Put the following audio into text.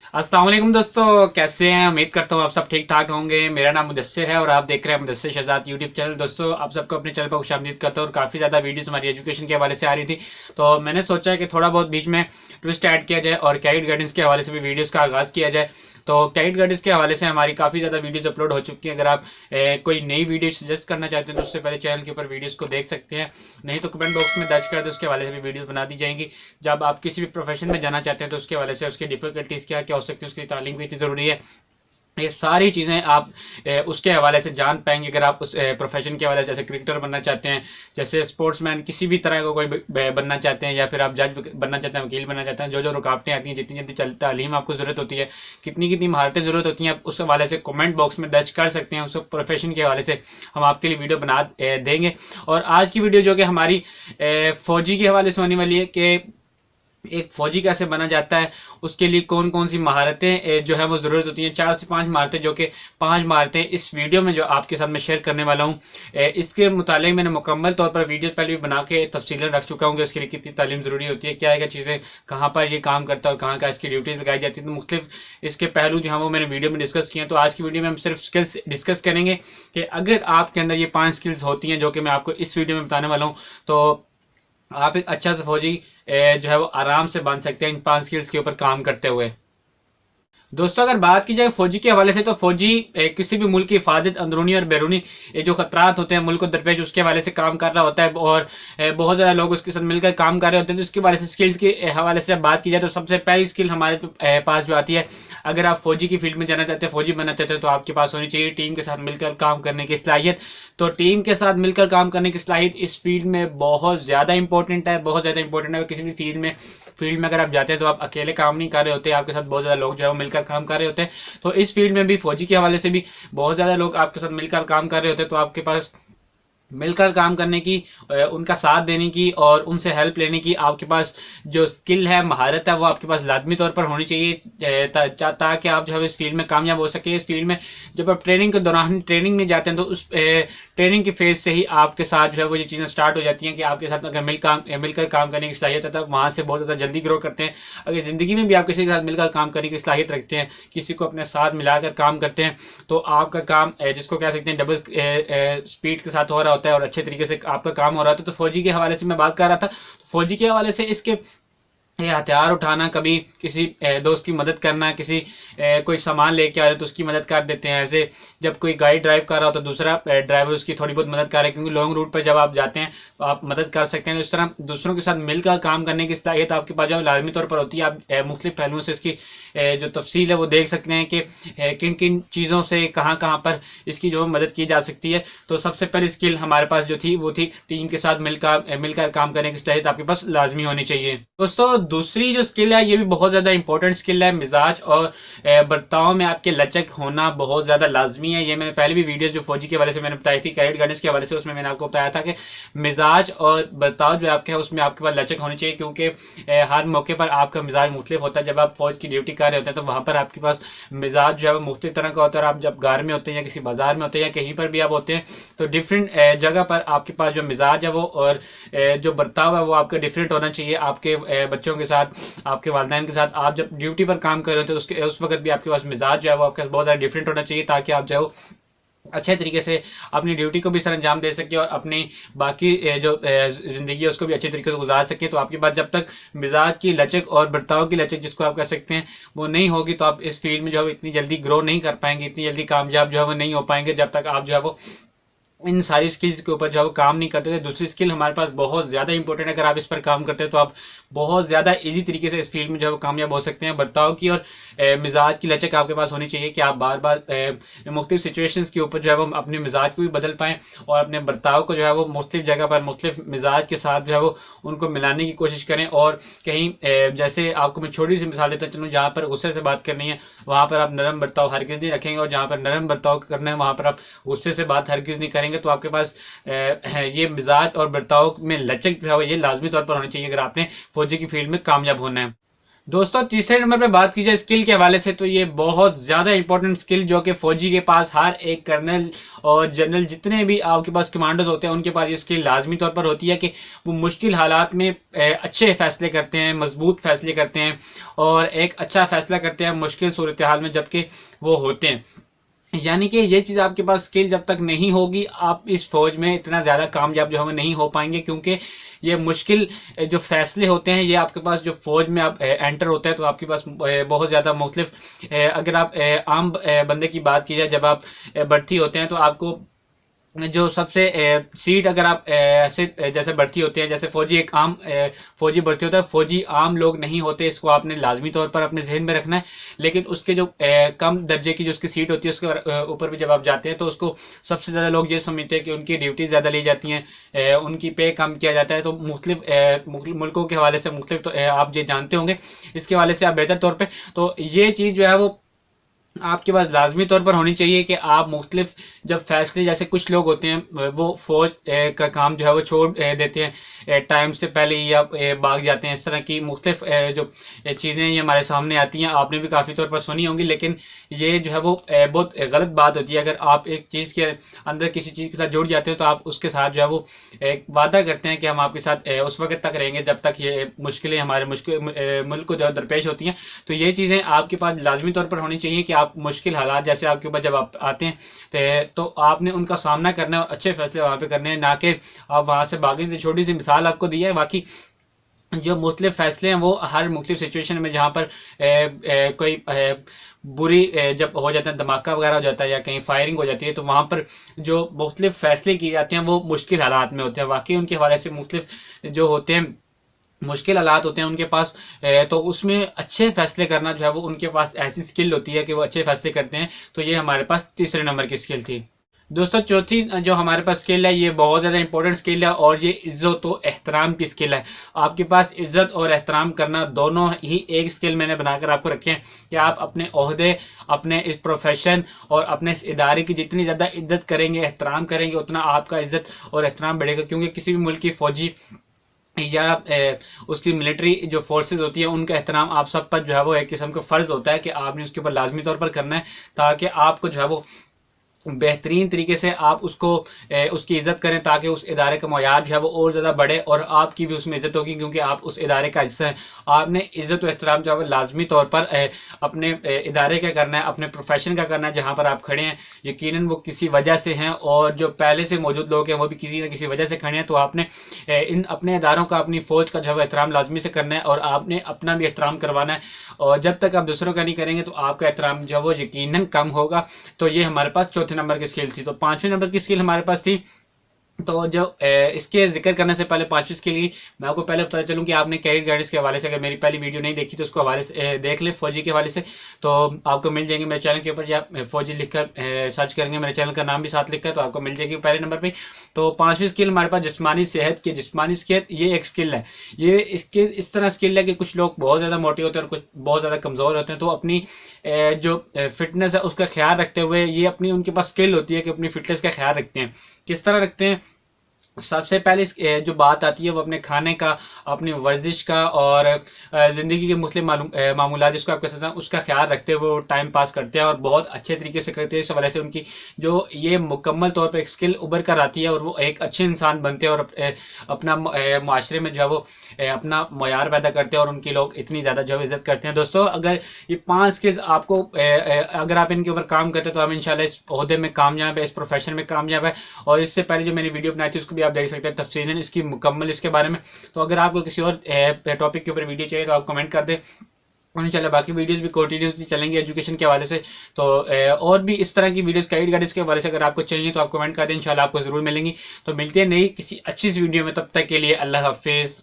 अस्सलाम वालेकुम दोस्तों, कैसे हैं। उम्मीद करता हूँ आप सब ठीक ठाक होंगे। मेरा नाम मुदस्सिर है और आप देख रहे हैं मुदस्सिर शहजाद यूट्यूब चैनल। दोस्तों, आप सबको अपने चैनल पर खुशामदीद करता हूँ और काफ़ी ज़्यादा वीडियोस हमारी एजुकेशन के हवाले से आ रही थी, तो मैंने सोचा है कि थोड़ा बहुत बीच में ट्विस्ट ऐड किया जाए और कैरियर गाइडेंस के हवाले से भी वीडियोज़ का आगाज़ किया जाए। तो कैरियर गाइडेंस के हवाले से हमारी काफ़ी ज़्यादा वीडियोज़ अपलोड हो चुकी हैं। अगर आप कोई नई वीडियो सजेस्ट करना चाहते हैं तो उससे पहले चैनल के ऊपर वीडियोज़ को देख सकते हैं, नहीं तो कमेंट बॉक्स में दर्ज कर दे, उसके हवाले से भी वीडियोज़ बना दी जाएंगी। जब आप किसी भी प्रोफेशन में जाना चाहते हैं तो उसके हवाले से उसकी डिफिकल्टीज़ क्या क्या हो सकती है, उसकी तालीम भी इतनी ज़रूरी है। ये सारी चीज़ें आप उसके हवाले से जान पाएंगे अगर आप उस प्रोफेशन के हवाले से, जैसे क्रिकेटर बनना चाहते हैं, जैसे स्पोर्ट्समैन, किसी भी तरह का कोई बनना चाहते हैं, या फिर आप जज बनना चाहते हैं, वकील बनना चाहते हैं। जो जो रुकावटें आती हैं, जितनी जितनी तालीम आपको ज़रूरत होती है, कितनी कितनी महारतें ज़रूरत होती हैं, आप उस हवाले से कमेंट बॉक्स में दर्ज कर सकते हैं। उस प्रोफेशन के हवाले से हम आपके लिए वीडियो बना देंगे। और आज की वीडियो जो कि हमारी फ़ौजी के हवाले से होने वाली है कि एक फौजी कैसे बना जाता है, उसके लिए कौन कौन सी महारतें जो है वो ज़रूरत होती हैं। 4 से 5 महारतें, जो कि 5 महारतें इस वीडियो में जो आपके साथ मैं शेयर करने वाला हूँ। इसके मुतालिक मैंने मुकम्मल तौर पर वीडियो पहले भी बना के तफसीलन रख चुका हूँ कि उसके लिए कितनी तालीम ज़रूरी होती है, क्या क्या चीज़ें, कहाँ पर ये काम करता है और कहाँ कहाँ इसकी ड्यूटीज़ लगाई जाती है। तो मुख्तलिफ इसके पहलू जो हैं वो मैंने वीडियो में डिस्कस किए हैं। तो आज की वीडियो में हम सिर्फ स्किल्स डिस्कस करेंगे कि अगर आपके अंदर ये 5 स्किल्स होती हैं जो कि मैं आपको इस वीडियो में बताने वाला हूँ, तो आप एक अच्छा सा फौजी जो है वो आराम से बन सकते हैं इन 5 स्किल्स के ऊपर काम करते हुए। दोस्तों, अगर बात की जाए फौजी के हवाले से, तो फौजी किसी भी मुल्क की हिफाजत, अंदरूनी और बैरूनी जो खतरात होते हैं मुल्क को दरपेश, उसके हवाले से काम कर रहा होता है। और बहुत ज़्यादा लोग उसके साथ मिलकर काम कर रहे होते हैं। तो उसके हवाले से स्किल्स के हवाले से जब बात की जाए, तो सबसे पहली स्किल हमारे पास जो आती है, अगर आप फौजी की फील्ड में जाना चाहते हैं, फौजी बनना चाहते हैं, तो आपके पास होनी चाहिए टीम के साथ मिलकर काम करने की सलाहियत। तो टीम के साथ मिलकर काम करने की सलाहियत इस फील्ड में बहुत ज़्यादा इंपॉर्टेंट है, बहुत ज़्यादा इंपॉर्टेंट है। किसी भी फील्ड में अगर आप जाते हैं तो आप अकेले काम नहीं कर रहे होते, आपके साथ बहुत ज़्यादा लोग जो है वो मिलकर काम कर रहे होते हैं। तो इस फील्ड में भी, फौजी के हवाले से भी, बहुत ज़्यादा लोग आपके साथ मिलकर काम कर रहे होते हैं। तो आपके पास मिलकर काम करने की, उनका साथ देने की और उनसे हेल्प लेने की आपके पास जो स्किल है, महारत है, वो आपके पास लाजमी तौर पर होनी चाहिए, ताकि आप जो है इस फील्ड में कामयाब हो सके। इस फील्ड में जब आप ट्रेनिंग के दौरान ट्रेनिंग में जाते हैं, तो उस ट्रेनिंग के फेज से ही आपके साथ जो है वो ये चीज़ें स्टार्ट हो जाती हैं कि आपके साथ अगर मिलकर काम करने की सलाहियत है, तब वहाँ से बहुत ज़्यादा जल्दी ग्रो करते हैं। अगर ज़िंदगी में भी आप किसी के साथ मिलकर काम करने की सलाहियत रखते हैं, किसी को अपने साथ मिलाकर काम करते हैं, तो आपका काम जिसको कह सकते हैं डबल स्पीड के साथ हो रहा होता है और अच्छे तरीके से आपका काम हो रहा था। तो फौजी के हवाले से मैं बात कर रहा था। तो फौजी के हवाले से इसके ये हथियार उठाना, कभी किसी दोस्त की मदद करना, किसी कोई सामान लेके आ रहे तो उसकी मदद कर देते हैं। ऐसे जब कोई गाड़ी ड्राइव कर रहा हो तो दूसरा ड्राइवर उसकी थोड़ी बहुत मदद कर रहा है, क्योंकि लॉन्ग रूट पर जब आप जाते हैं तो आप मदद कर सकते हैं। तो इस तरह दूसरों के साथ मिलकर काम करने की सलाहियत आपके पास जो लाजमी तौर पर होती है। आप मुख्तलिफ पहलुओं से इसकी जो तफसील है वो देख सकते हैं कि किन किन चीज़ों से कहाँ कहाँ पर इसकी जो मदद की जा सकती है। तो सबसे पहली स्किल हमारे पास जो थी वो थी टीम के साथ मिलकर काम करने की सलाहियत आपके पास लाजमी होनी चाहिए। दोस्तों, दूसरी जो स्किल है ये भी बहुत ज़्यादा इंपॉर्टेंट स्किल है। मिजाज और बर्ताव में आपके लचक होना बहुत ज़्यादा लाजमी है। ये मैंने पहले भी वीडियो जो फौजी के हवाले से मैंने बताई थी, कैडेट गार्डेंस के हवाले से, उसमें मैंने आपको बताया था कि मिजाज और बर्ताव जो आपके है उसमें आपके पास लचक होनी चाहिए, क्योंकि हर मौके पर आपका मिजाज मुख्तलिफ होता है। जब आप फौज की ड्यूटी कर रहे होते हैं तो वहाँ पर आपके पास मिजाज जो है वो मुख्तलिफ तरह का होता है। और आप जब घर में होते हैं या किसी बाजार में होते हैं या कहीं पर भी आप होते हैं, तो डिफरेंट जगह पर आपके पास जो मिजाज है वो और जो बर्ताव है वो आपका डिफरेंट होना चाहिए। आपके बच्चों के साथ, आपके वालिदैन के साथ आप जब ड्यूटी पर काम कर रहे होते हैं उस वक्त भी आपके पास मिजाज जो है वो आपके पास बहुत ज़्यादा डिफरेंट होना चाहिए, ताकि आप जो अच्छे तरीके से अपनी ड्यूटी को भी सर अंजाम दे सके और अपनी बाकी जो ज़िंदगी है उसको भी अच्छे तरीके से गुजार सके। तो आपके पास जब तक मिजाज की लचक और बर्ताव की लचक, जिसको आप कह सकते हैं, वो नहीं होगी, तो आप इस फील्ड में जो है इतनी जल्दी ग्रो नहीं कर पाएंगे, इतनी जल्दी कामयाब जो है वो नहीं हो पाएंगे, जब तक आप जो है वो इन सारी स्किल्स के ऊपर जो है वो काम नहीं करते थे। दूसरी स्किल हमारे पास बहुत ज़्यादा इंपॉर्टेंट है। अगर आप इस पर काम करते हैं तो आप बहुत ज़्यादा इजी तरीके से इस फील्ड में जो है वो कामयाब हो सकते हैं। बर्ताव की और मिजाज की लचक आपके पास होनी चाहिए कि आप बार बार मुख्तलिफ सिचुएशंस के ऊपर जो है वो अपने मिजाज को भी बदल पाएँ और अपने बर्ताव को जो है वो मुख्तलिफ जगह पर मुख्तलिफ मिजाज के साथ जो है वो उनको मिलाने की कोशिश करें। और कहीं जैसे आपको मैं छोटी सी मिसाल देता चलूँ, जहाँ पर गुस्से से बात करनी है वहाँ पर आप नरम बर्ताव हरगिज़ नहीं रखेंगे, और जहाँ पर नरम बर्ताव करना है वहाँ पर आप गुस्से से बात हरगिज़ नहीं करेंगे। तो आपके पास ये मिजाज और बर्ताव में लचक जो है ये लाजमी तौर पर होनी चाहिए अगर आपने फौजी की फील्ड में कामयाब होना है। दोस्तों तीसरे नंबर पे बात की जाए स्किल के हवाले से, तो ये बहुत ज़्यादा इंपॉर्टेंट स्किल जो कि फौजी के पास हर एक कर्नल और जनरल जितने भी आपके पास कमांडोज होते हैं उनके पास ये स्किल लाजमी तौर पर होती है कि वो मुश्किल हालात में अच्छे फैसले करते हैं, मजबूत फैसले करते हैं और एक अच्छा फैसला करते हैं मुश्किल सूरत हाल में जबकि वो होते हैं। यानी कि ये चीज़ आपके पास स्किल जब तक नहीं होगी आप इस फौज में इतना ज़्यादा कामयाब जो है नहीं हो पाएंगे, क्योंकि ये मुश्किल जो फैसले होते हैं ये आपके पास जो फौज में आप एंटर होते हैं तो आपके पास बहुत ज़्यादा मुख्तलिफ, अगर आप आम बंदे की बात की जाए, जब आप भर्ती होते हैं तो आपको जो सबसे सीट अगर आप ऐसे जैसे भर्ती होते हैं, जैसे फौजी एक आम फौजी भर्ती होता है, फौजी आम लोग नहीं होते, इसको आपने लाजमी तौर पर अपने जहन में रखना है। लेकिन उसके जो कम दर्जे की जो उसकी सीट होती है उसके ऊपर भी जब आप जाते हैं तो उसको सबसे ज़्यादा लोग ये समझते हैं कि उनकी ड्यूटी ज़्यादा ली जाती हैं, उनकी पे कम किया जाता है। तो मुख्तलिफ मुल्कों के हवाले से मुख्तलिफ तो आप ये जानते होंगे, इसके हवाले से आप बेहतर तौर पर, तो ये चीज़ जो है वो आपके पास लाजमी तौर पर होनी चाहिए कि आप मुख्तलिफ जब फैसले, जैसे कुछ लोग होते हैं वो फौज का काम जो है वो छोड़ देते हैं टाइम से पहले ही, या भाग जाते हैं, इस तरह की मुख्तलिफ जो चीज़ें ये हमारे सामने आती हैं, आपने भी काफ़ी तौर पर सुनी होंगी। लेकिन ये जो है वो बहुत गलत बात होती है। अगर आप एक चीज़ के अंदर किसी चीज़ के साथ जुड़ जाते हैं तो आप उसके साथ जो है वो एक वादा करते हैं कि हम आपके साथ उस वक्त तक रहेंगे जब तक ये मुश्किलें हमारे मुल्क को जो दरपेश होती हैं। तो ये चीज़ें आपके पास लाजमी तौर पर होनी चाहिए कि आप मुश्किल हालात जैसे आपके ऊपर जब आप आते हैं तो आपने उनका सामना करना है और अच्छे फैसले वहाँ पे करने हैं, ना कि आप वहाँ से भागें। तो छोटी सी मिसाल आपको दी है, बाकी जो मुख्तलिफ फैसले हैं वो हर मुख्तलिफ सिचुएशन में, जहाँ पर कोई बुरी जब हो जाता है, धमाका वगैरह हो जाता है या कहीं फायरिंग हो जाती है, तो वहाँ पर जो मुख्तलिफ फैसले किए जाते हैं वो मुश्किल हालात में होते हैं। वाकई उनके हवाले से मुख्तलिफ जो होते हैं मुश्किल हालात होते हैं उनके पास, तो उसमें अच्छे फैसले करना जो है वो उनके पास ऐसी स्किल होती है कि वो अच्छे फैसले करते हैं। तो ये हमारे पास तीसरे नंबर की स्किल थी। दोस्तों चौथी जो हमारे पास स्किल है ये बहुत ज़्यादा इंपॉर्टेंट स्किल है और ये इज़्ज़त व एहतराम की स्किल है। आपके पास इज़्ज़त और एहतराम करना दोनों ही एक स्किल मैंने बनाकर आपको रखे हैं कि आप अपने ओहदे, अपने इस प्रोफेशन और अपने इस इदारे की जितनी ज़्यादा इज्जत करेंगे, एहतराम करेंगे, उतना आपका इज़्ज़त और एहतराम बढ़ेगा। क्योंकि किसी भी मुल्क की फ़ौजी या उसकी मिलिट्री जो फोर्सेस होती है उनका एहतराम आप सब पर जो है वो एक किस्म का फ़र्ज़ होता है कि आपने उसके ऊपर लाजमी तौर पर करना है, ताकि आपको जो है वो बेहतरीन तरीके से आप उसको उसकी इज़्ज़त करें, ताकि उस इदारे का मयार जो है वो और ज़्यादा बढ़े और आपकी भी उसमें इज़्ज़त होगी, क्योंकि आप उस इदारे का हिस्सा हैं। आपने इज़्ज़त और एहतराम जो है वो लाजमी तौर पर अपने इदारे का करना है, अपने प्रोफेशन का करना है, जहाँ पर आप खड़े हैं यकीनन वो किसी वजह से हैं और जो पहले से मौजूद लोग हैं वो भी किसी न किसी वजह से खड़े हैं। तो आपने इन अपने इदारों का, अपनी फ़ौज का जो है वो एहतराम लाजमी से करना है और आपने अपना भी एहतराम करवाना है। और जब तक आप दूसरों का नहीं करेंगे तो आपका एहतराम जो है वो यकीनन कम होगा। तो ये हमारे पास चौथे नंबर की स्किल थी। तो पांचवें नंबर की स्किल हमारे पास थी, तो जो इसके जिक्र करने से पहले पांचवी स्किल की मैं आपको पहले बताता चलूँ कि आपने कैरियर गाइडेंस के हवाले से अगर मेरी पहली वीडियो नहीं देखी तो उसको हवाले से देख लें, फौजी के हवाले से, तो आपको मिल जाएंगे मेरे चैनल के ऊपर, या फौजी लिखकर सर्च करेंगे, मेरे चैनल का नाम भी साथ लिखकर तो आपको मिल जाएगी पहले नंबर पे। तो पांचवी स्किल हमारे पास जिस्मानी सेहत की। जिस्मानी सेहत ये एक स्किल है, ये इसके इस तरह स्किल है कि कुछ लोग बहुत ज़्यादा मोटे होते हैं और कुछ बहुत ज़्यादा कमज़ोर होते हैं, तो अपनी जो फिटनेस है उसका ख्याल रखते हुए ये अपनी उनके पास स्किल होती है कि अपनी फिटनेस का ख्याल रखते हैं। किस तरह रखते हैं? सबसे पहले जो बात आती है वो अपने खाने का, अपनी वर्जिश का और ज़िंदगी के मुख्तलिफ मामूलात जिसको आप कह सकते हैं उसका ख्याल रखते हुए वो टाइम पास करते हैं और बहुत अच्छे तरीके से करते हैं। इस वजह से उनकी जो ये मुकम्मल तौर पर एक स्किल उभर कर आती है और वो एक अच्छे इंसान बनते हैं और अपना माशरे में जो है वो अपना मयार पैदा करते हैं और उनकी लोग इतनी ज़्यादा जो है इज़्ज़त करते हैं। दोस्तों अगर ये 5 स्किल्स आपको अगर आप इनके ऊपर काम करते हैं तो हम इंशाल्लाह इस ओहदे में कामयाब है, इस प्रोफेशन में कामयाब है। और इससे पहले जो मैंने वीडियो बनाई थी उसको भी आप देख सकते हैं तफसीलन इसकी मुकम्मल इसके बारे में। तो अगर आपको किसी और टॉपिक के ऊपर वीडियो चाहिए तो आप कमेंट कर दें, इंशाल्लाह बाकी वीडियोस भी कंटिन्यूसली चलेंगे एजुकेशन के हवाले से। तो और भी इस तरह की वीडियोस कैरियर गाइडेंस के हवाले से अगर आपको चाहिए तो आप कमेंट कर दें, इंशाल्लाह आपको ज़रूर मिलेंगी। तो मिलते हैं नई किसी अच्छी सी वीडियो में, तब तक के लिए अल्लाह हाफिज़।